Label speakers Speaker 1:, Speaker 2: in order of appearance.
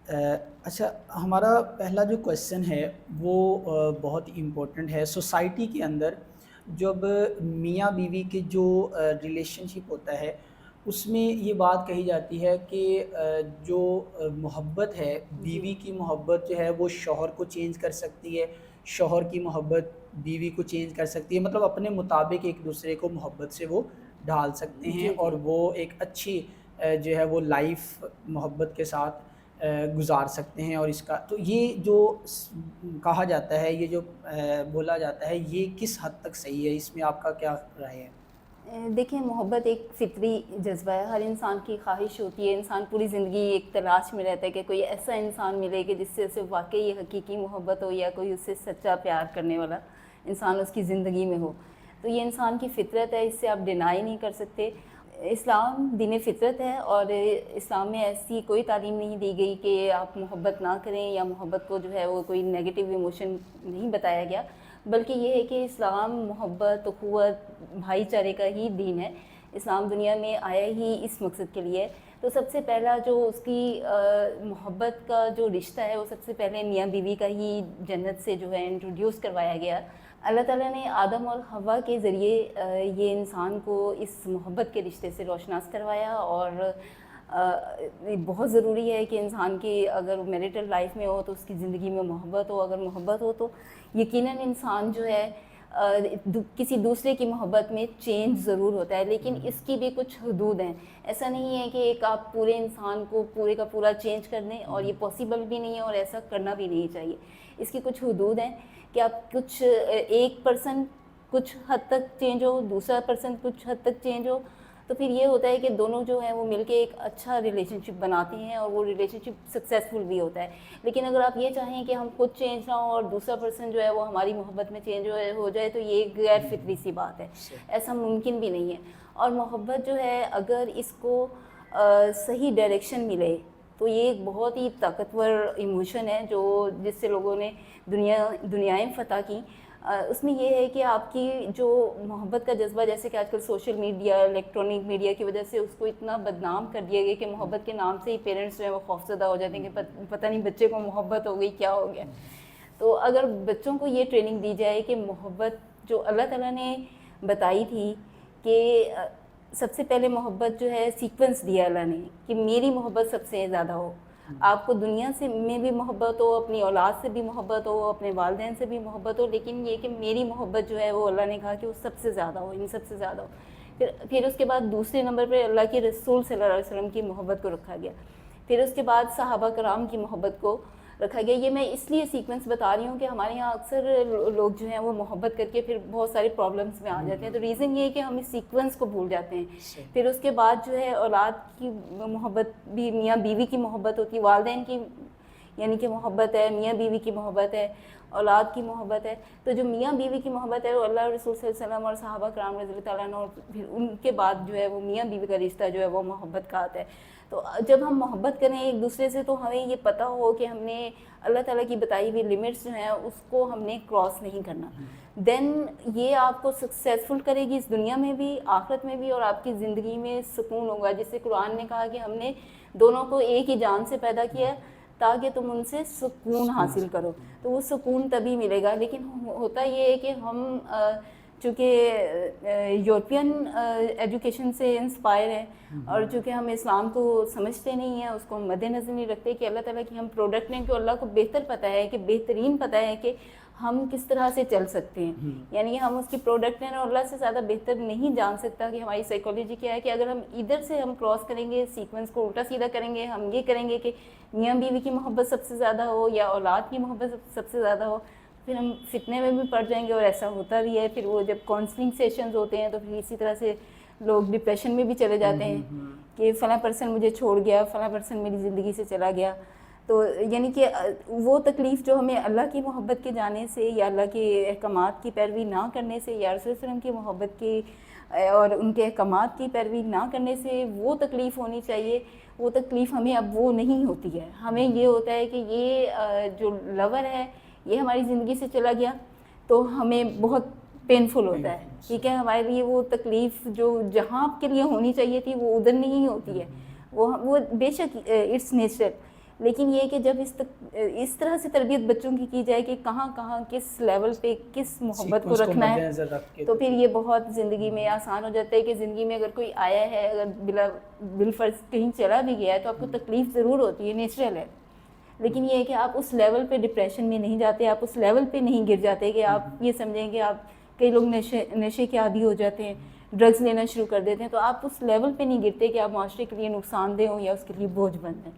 Speaker 1: اچھا، ہمارا پہلا جو کویشچن ہے وہ بہت امپورٹنٹ ہے سوسائٹی کے اندر. جب میاں بیوی کے جو ریلیشن شپ ہوتا ہے اس میں یہ بات کہی جاتی ہے کہ جو محبت ہے،
Speaker 2: جی
Speaker 1: بیوی کی محبت جو ہے وہ شوہر کو چینج کر سکتی ہے، شوہر کی محبت بیوی کو چینج کر سکتی ہے، مطلب اپنے مطابق ایک دوسرے کو محبت سے وہ ڈھال سکتے ہیں
Speaker 2: جی
Speaker 1: اور
Speaker 2: جی
Speaker 1: وہ ایک اچھی جو ہے وہ لائف محبت کے ساتھ گزار سکتے ہیں. اور اس کا تو یہ جو کہا جاتا ہے، یہ جو بولا جاتا ہے، یہ کس حد تک صحیح ہے؟ اس میں آپ کا کیا رائے ہے؟
Speaker 2: دیکھیں، محبت ایک فطری جذبہ ہے. ہر انسان کی خواہش ہوتی ہے، انسان پوری زندگی ایک تلاش میں رہتا ہے کہ کوئی ایسا انسان ملے کہ جس سے اسے واقعی حقیقی محبت ہو، یا کوئی اس سے سچا پیار کرنے والا انسان اس کی زندگی میں ہو. تو یہ انسان کی فطرت ہے، اس سے آپ ڈینائی نہیں کر سکتے. اسلام دین فطرت ہے، اور اسلام میں ایسی کوئی تعلیم نہیں دی گئی کہ آپ محبت نہ کریں، یا محبت کو جو ہے وہ کوئی نیگیٹو ایموشن نہیں بتایا گیا. بلکہ یہ ہے کہ اسلام محبت، اخوت، بھائی چارے کا ہی دین ہے. اسلام دنیا میں آیا ہی اس مقصد کے لیے ہے. تو سب سے پہلا جو اس کی محبت کا جو رشتہ ہے، وہ سب سے پہلے میاں بیوی کا ہی جنت سے جو ہے انٹروڈیوس کروایا گیا. اللہ تعالیٰ نے آدم اور حوا کے ذریعے یہ انسان کو اس محبت کے رشتے سے روشناس کروایا. اور بہت ضروری ہے کہ انسان کی اگر میریٹل لائف میں ہو تو اس کی زندگی میں محبت ہو. اگر محبت ہو تو یقیناً انسان جو ہے کسی دوسرے کی محبت میں چینج ضرور ہوتا ہے، لیکن اس کی بھی کچھ حدود ہیں. ایسا نہیں ہے کہ ایک آپ پورے انسان کو پورے کا پورا چینج کر دیں، اور یہ پاسبل بھی نہیں ہے اور ایسا کرنا بھی نہیں چاہیے. اس کی کچھ حدود ہیں کہ آپ کچھ ایک پرسن کچھ حد تک چینج ہو، دوسرا پرسن کچھ حد تک چینج ہو، تو پھر یہ ہوتا ہے کہ دونوں جو ہیں وہ مل کے ایک اچھا ریلیشن شپ بناتے ہیں، اور وہ ریلیشن شپ سکسیزفل بھی ہوتا ہے. لیکن اگر آپ یہ چاہیں کہ ہم خود چینج نہ ہوں اور دوسرا پرسن جو ہے وہ ہماری محبت میں چینج ہو جائے، تو یہ غیر فطری سی بات ہے. ایسا ممکن بھی نہیں ہے. اور محبت جو ہے اگر اس کو صحیح ڈائریکشن ملے تو یہ ایک بہت ہی طاقتور ایموشن ہے جو جس سے لوگوں نے دنیائیں فتح کی. اس میں یہ ہے کہ آپ کی جو محبت کا جذبہ، جیسے کہ آج کل سوشل میڈیا، الیکٹرانک میڈیا کی وجہ سے اس کو اتنا بدنام کر دیا گیا کہ محبت کے نام سے ہی پیرنٹس جو ہیں وہ خوفزدہ ہو جاتے ہیں کہ پتہ نہیں بچے کو محبت ہو گئی، کیا ہو گیا. تو اگر بچوں کو یہ ٹریننگ دی جائے کہ محبت جو اللہ تعالیٰ نے بتائی تھی کہ سب سے پہلے محبت جو ہے سیکوینس دیا اللہ نے کہ میری محبت سب سے زیادہ ہو. آپ کو دنیا سے میں بھی محبت ہو، اپنی اولاد سے بھی محبت ہو، اپنے والدین سے بھی محبت ہو، لیکن یہ کہ میری محبت جو ہے وہ اللہ نے کہا کہ وہ سب سے زیادہ ہو، ان سب سے زیادہ ہو. پھر اس کے بعد دوسرے نمبر پہ اللہ کے رسول صلی اللہ علیہ وسلم کی محبت کو رکھا گیا. پھر اس کے بعد صحابہ کرام کی محبت کو رکھا گیا. یہ میں اس لیے سیکوینس بتا رہی ہوں کہ ہمارے یہاں اکثر لوگ جو ہیں وہ محبت کر کے پھر بہت سارے پرابلمس میں آ جاتے ہیں. تو ریزن یہ ہے کہ ہم اس سیکوینس کو بھول جاتے ہیں. پھر اس کے بعد جو ہے اولاد کی محبت بھی، میاں بیوی کی محبت ہوتی ہے، والدین کی یعنی کہ محبت ہے، میاں بیوی کی محبت ہے، اولاد کی محبت ہے. تو جو میاں بیوی کی محبت ہے وہ اللہ رسول صلی اللہ علیہ وسلم اور صحابہ کرام رضی اللہ تعالیٰ عنہ، اور پھر ان کے بعد جو ہے وہ میاں بیوی کا رشتہ جو ہے وہ محبت کا آتا ہے. تو جب ہم محبت کریں ایک دوسرے سے تو ہمیں یہ پتہ ہو کہ ہم نے اللہ تعالیٰ کی بتائی ہوئی لمٹس جو ہیں اس کو ہم نے کراس نہیں کرنا. دین یہ آپ کو سکسیزفل کرے گی اس دنیا میں بھی، آخرت میں بھی، اور آپ کی زندگی میں سکون ہوگا. جس سے قرآن نے کہا کہ ہم نے دونوں کو ایک ہی جان سے پیدا کیا ہے تاکہ تم ان سے سکون حاصل کرو. تو وہ سکون تبھی ملے گا. لیکن ہوتا یہ ہے کہ ہم چونکہ یورپین ایجوکیشن سے انسپائر ہیں، اور چونکہ ہم اسلام کو سمجھتے نہیں ہیں، اس کو مد نظر نہیں رکھتے کہ اللہ تعالیٰ کی ہم پروڈکٹ ہیں، کہ اللہ کو بہتر پتہ ہے کہ بہترین پتہ ہے کہ ہم کس طرح سے چل سکتے ہیں. یعنی ہم اس کی پروڈکٹ ہیں، اور اللہ سے زیادہ بہتر نہیں جان سکتا کہ ہماری سائیکالوجی کیا ہے. کہ اگر ہم ادھر سے ہم کراس کریں گے، سیکوینس کو الٹا سیدھا کریں گے، ہم یہ کریں گے کہ میاں بیوی کی محبت سب سے زیادہ ہو یا اولاد کی محبت سب سے زیادہ ہو، پھر ہم فتنے میں بھی پڑ جائیں گے. اور ایسا ہوتا بھی ہے. پھر وہ جب کاؤنسلنگ سیشنز ہوتے ہیں تو پھر اسی طرح سے لوگ ڈپریشن میں بھی چلے جاتے ہیں کہ فلاں پرسن مجھے چھوڑ گیا، فلاں پرسن میری زندگی سے چلا گیا. تو یعنی کہ وہ تکلیف جو ہمیں اللہ کی محبت کے جانے سے یا اللہ کے احکامات کی پیروی نہ کرنے سے یا رسول اللہ علیہ وسلم کی محبت کی اور ان کے احکامات کی پیروی نہ کرنے سے وہ تکلیف ہونی چاہیے، وہ تکلیف ہمیں اب وہ نہیں ہوتی ہے. ہمیں یہ ہوتا ہے کہ یہ جو لور ہے یہ ہماری زندگی سے چلا گیا تو ہمیں بہت پینفل ہوتا ہے. ٹھیک ہے، ہمارے لیے وہ تکلیف جو جہاں کے لیے ہونی چاہیے تھی وہ ادھر نہیں ہوتی ہے. وہ بے شک اٹس نیچرل، لیکن یہ کہ جب اس طرح سے تربیت بچوں کی جائے کہ کہاں کہاں کس لیول پہ کس محبت کو
Speaker 1: سیکوینس کو
Speaker 2: رکھنا
Speaker 1: مد
Speaker 2: ہے،
Speaker 1: نظر رکھ کے
Speaker 2: تو پھر یہ بہت زندگی میں آسان ہو جاتا ہے کہ زندگی میں اگر کوئی آیا ہے، اگر بالفرض کہیں چلا بھی گیا ہے تو آپ کو تکلیف ضرور ہوتی ہے، نیچرل ہے، لیکن یہ ہے کہ آپ اس لیول پہ ڈپریشن میں نہیں جاتے، آپ اس لیول پہ نہیں گر جاتے کہ آپ یہ سمجھیں کہ آپ، کئی لوگ نشے کے عادی ہو جاتے ہیں، ڈرگز لینا شروع کر دیتے ہیں، تو آپ اس لیول پہ نہیں گرتے کہ آپ معاشرے کے لیے نقصان دہ ہوں یا اس کے لیے بوجھ بن جائیں۔